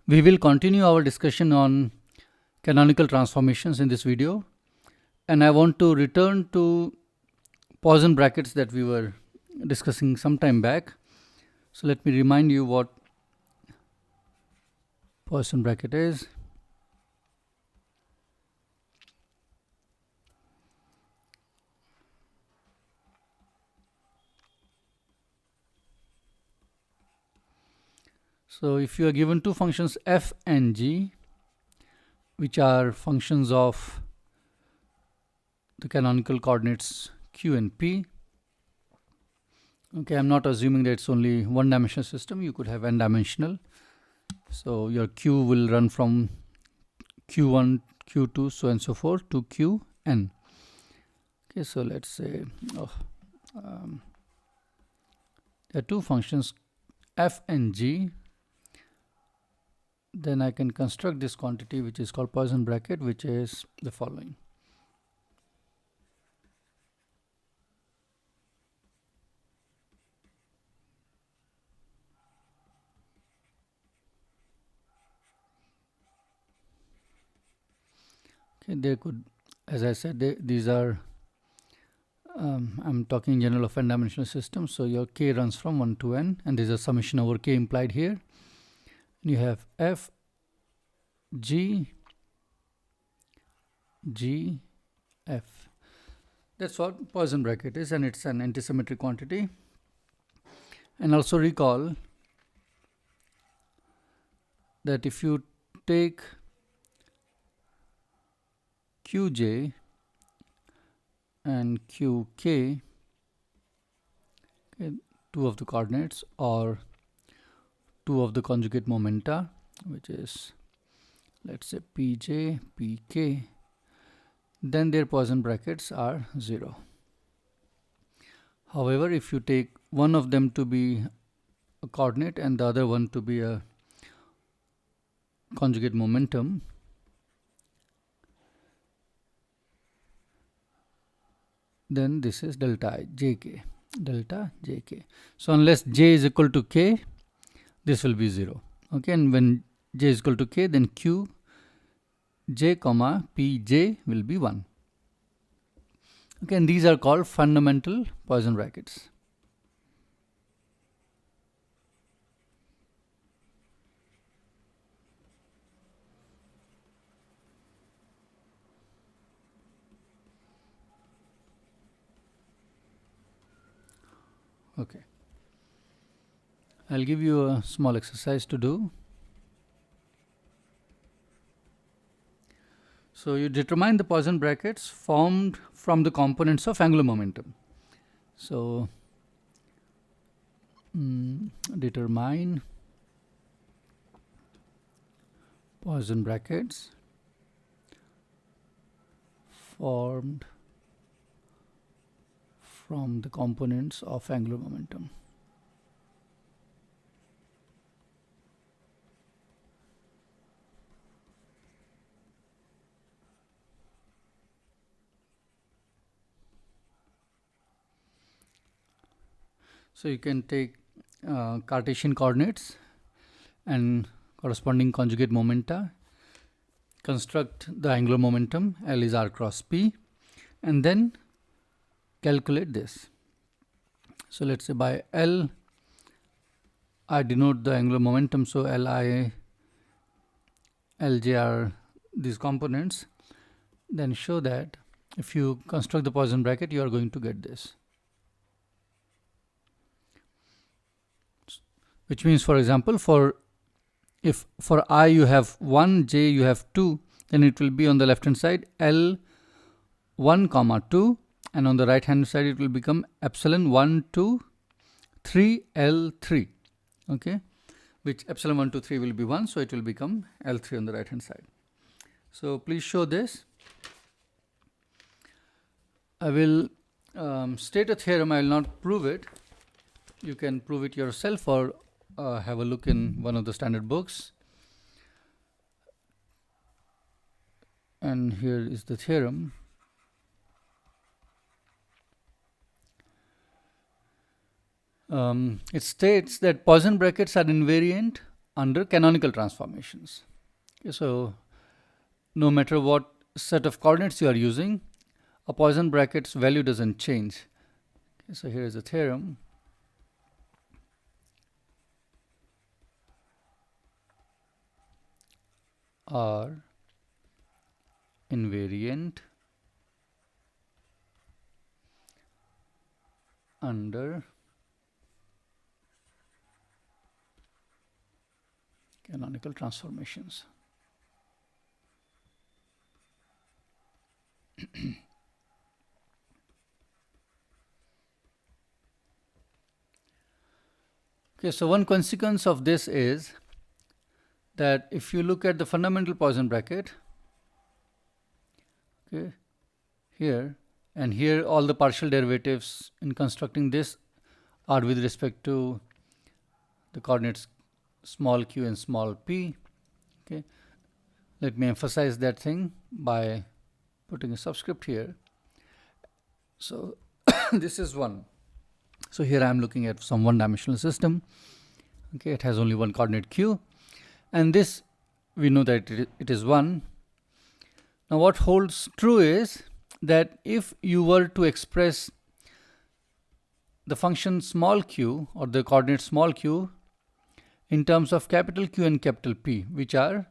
We will continue our discussion on canonical transformations in this video, and I want to return to Poisson brackets that we were discussing some time back. So let me remind you what Poisson bracket is. So if you are given two functions f and g, which are functions of the canonical coordinates q and p. Okay, I'm not assuming that it's only one-dimensional system. You could have n-dimensional. So your q will run from q1, q2, so and so forth to qn. Okay, so let's say there are two functions f and g. Then I can construct this quantity which is called Poisson bracket, which is the following. Okay, they could, as I said, these are, I'm talking in general of n-dimensional systems, so your k runs from 1 to n, and there's a summation over k implied here. You have f, g, g, f. That's what Poisson bracket is, and it's an antisymmetric quantity. And also recall that if you take qj and qk, okay, two of the coordinates, or two of the conjugate momenta, which is, let's say, pj, pk, then their Poisson brackets are 0. However, if you take one of them to be a coordinate and the other one to be a conjugate momentum, then this is delta jk, delta jk. So unless j is equal to k, this will be 0. Okay, and when j is equal to k, then q j comma pj will be 1. Okay, and these are called fundamental Poisson brackets. Okay, I'll give you a small exercise to do. So you determine the Poisson brackets formed from the components of angular momentum. So determine Poisson brackets formed from the components of angular momentum. So you can take Cartesian coordinates and corresponding conjugate momenta, construct the angular momentum, L is r cross p, and then calculate this. So let's say by L, I denote the angular momentum, so Li, Lj are these components. Then show that if you construct the Poisson bracket, you are going to get this. Which means, for example, if for I you have 1, j you have 2, then it will be on the left hand side L1 comma 2, and on the right hand side it will become epsilon 1 2 3 L3. Okay, which epsilon 1 2 3 will be 1, so it will become L3 on the right hand side. So please show this. I will state a theorem. I will not prove it. You can prove it yourself or have a look in one of the standard books. And here is the theorem. It states that Poisson brackets are invariant under canonical transformations. Okay, so no matter what set of coordinates you are using, a Poisson bracket's value doesn't change. Okay, so here is the theorem. Are invariant under canonical transformations. Okay, so one consequence of this is that if you look at the fundamental Poisson bracket, okay, here and here, all the partial derivatives in constructing this are with respect to the coordinates small q and small p. Okay, let me emphasize that thing by putting a subscript here. So this is 1. So here I am looking at some one-dimensional system. Okay, it has only one coordinate q, and this we know that it is 1. Now what holds true is that if you were to express the function small q or the coordinate small q in terms of capital Q and capital P, which are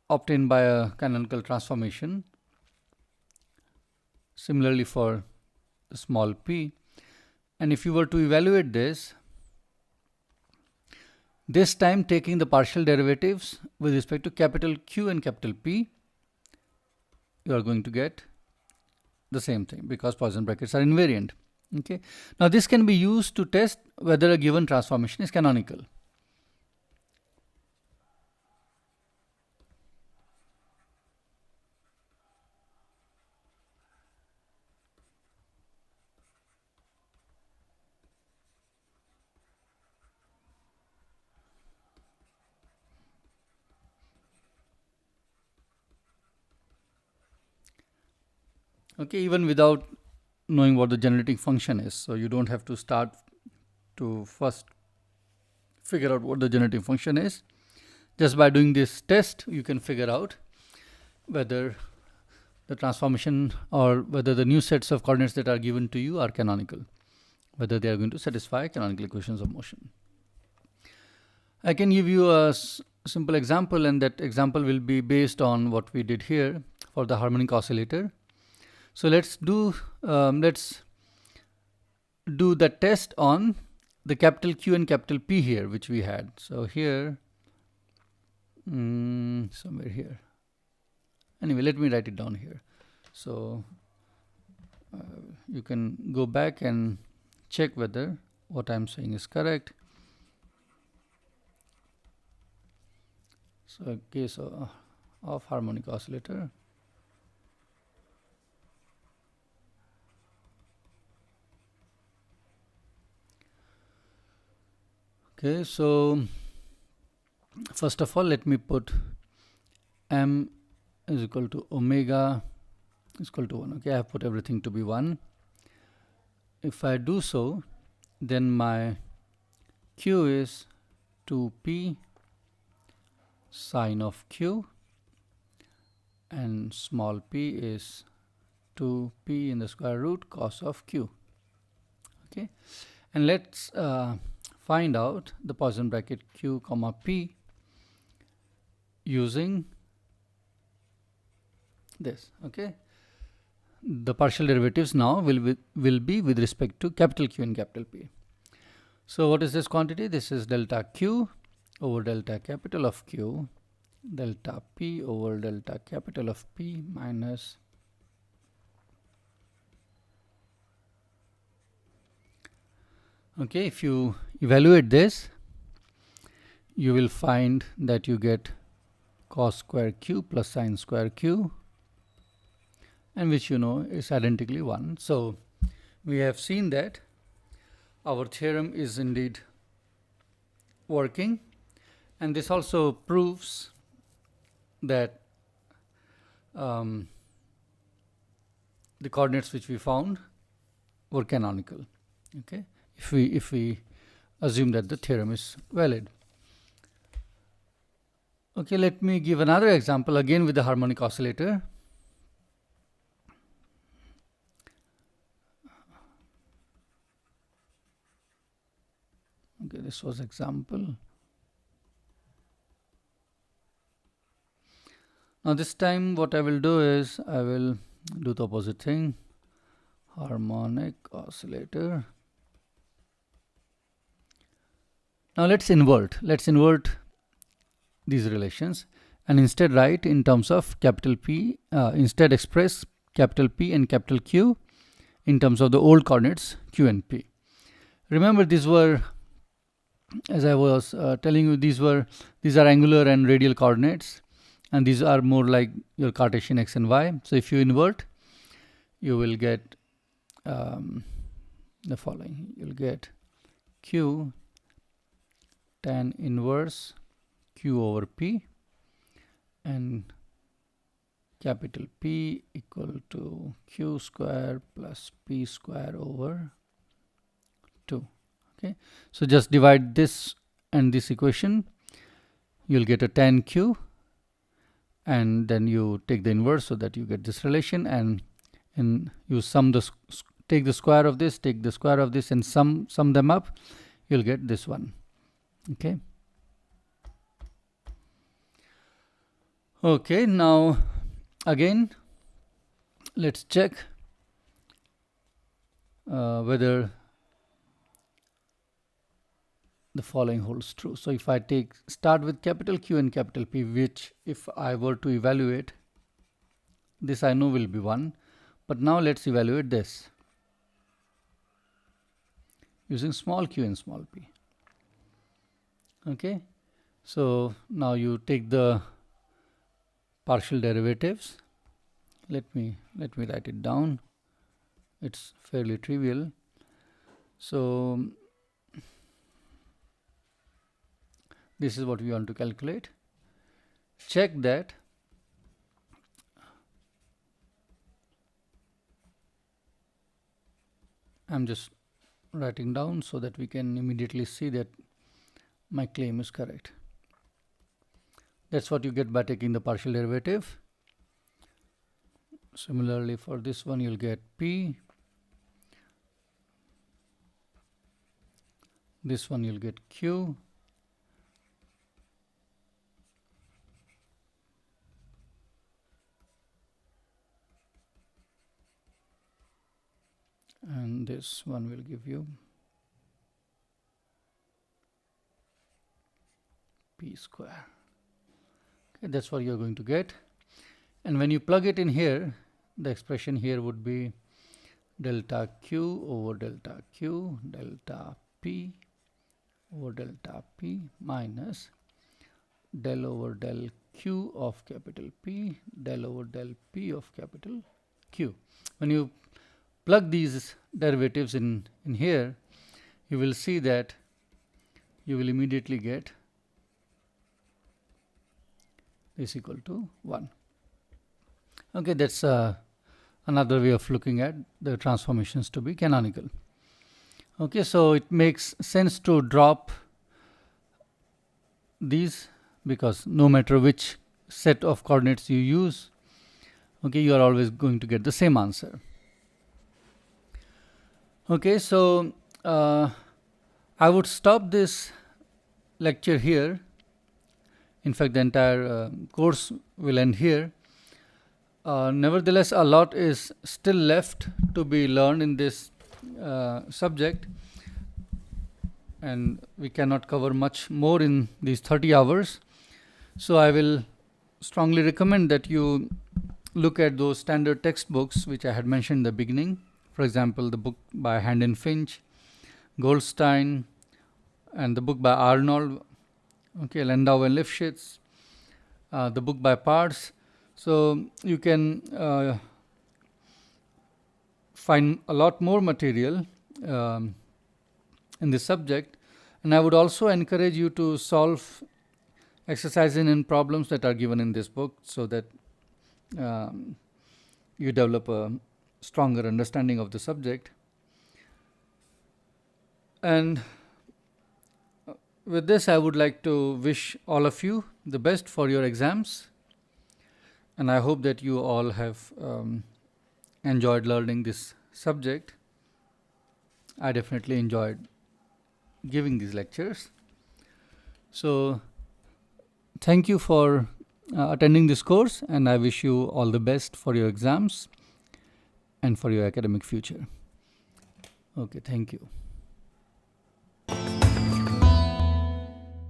obtained by a canonical transformation, similarly for the small p, and if you were to evaluate this time taking the partial derivatives with respect to capital Q and capital P, you are going to get the same thing because Poisson brackets are invariant. Okay. Now this can be used to test whether a given transformation is canonical. Okay, even without knowing what the generating function is. So you don't have to start to first figure out what the generating function is. Just by doing this test, you can figure out whether the transformation or whether the new sets of coordinates that are given to you are canonical, whether they are going to satisfy canonical equations of motion. I can give you a simple example, and that example will be based on what we did here for the harmonic oscillator. So let's do the test on the capital Q and capital P here, which we had. So here, somewhere here. Anyway, let me write it down here. So you can go back and check whether what I'm saying is correct. So case of harmonic oscillator. Okay, so first of all, let me put m is equal to omega is equal to 1. Okay, I have put everything to be 1. If I do so, then my q is 2p sine of q, and small p is 2p in the square root cos of q. Okay, and let's find out the Poisson bracket q comma p using this. Okay, the partial derivatives now will be with respect to capital Q and capital P. So what is this quantity? This is delta q over delta capital of q, delta p over delta capital of p minus okay, if you evaluate this, you will find that you get cos square q plus sine square q, and which you know is identically 1. So we have seen that our theorem is indeed working, and this also proves that the coordinates which we found were canonical. Okay, if we assume that the theorem is valid. Okay, let me give another example again with the harmonic oscillator. Okay, this was example. Now this time what I will do is I will do the opposite thing. Harmonic oscillator. Now let's invert these relations and instead write in terms of capital P, instead express capital P and capital Q in terms of the old coordinates Q and P. Remember, these were, as I was telling you, these are angular and radial coordinates, and these are more like your Cartesian x and y. So if you invert, you will get the following. You'll get Q tan inverse Q over P, and capital P equal to Q square plus P square over 2. Okay, so just divide this and this equation, you'll get a tan Q, and then you take the inverse so that you get this relation, and you sum the take the square of this, take the square of this, and sum them up, you'll get this one. Okay. Okay, now again let's check whether the following holds true. So if I start with capital Q and capital P, which if I were to evaluate, this I know will be 1, but now let's evaluate this using small q and small p. Okay, so now you take the partial derivatives. Let me write it down. It's fairly trivial. So this is what we want to calculate. Check that I'm just writing down so that we can immediately see that my claim is correct. That's what you get by taking the partial derivative. Similarly, for this one, you'll get P. This one, you'll get Q. And this one will give you P square. Okay, that's what you're going to get. And when you plug it in here, the expression here would be delta Q over delta Q, delta P over delta P minus del over del Q of capital P, del over del P of capital Q. When you plug these derivatives in here, you will see that you will immediately get this equal to 1. Okay, that's another way of looking at the transformations to be canonical. Okay, so it makes sense to drop these because no matter which set of coordinates you use, okay, you are always going to get the same answer. Okay, so I would stop this lecture here. In fact, the entire course will end here. Nevertheless, a lot is still left to be learned in this subject, and we cannot cover much more in these 30 hours. So I will strongly recommend that you look at those standard textbooks which I had mentioned in the beginning. For example, the book by Hand and Finch, Goldstein, and the book by Arnold, okay, Landau and Lifshitz, the book by Parts. So you can find a lot more material in this subject, and I would also encourage you to solve exercises and problems that are given in this book so that you develop a stronger understanding of the subject. And with this, I would like to wish all of you the best for your exams, and I hope that you all have enjoyed learning this subject. I definitely enjoyed giving these lectures. So thank you for attending this course, and I wish you all the best for your exams and for your academic future. Okay, thank you.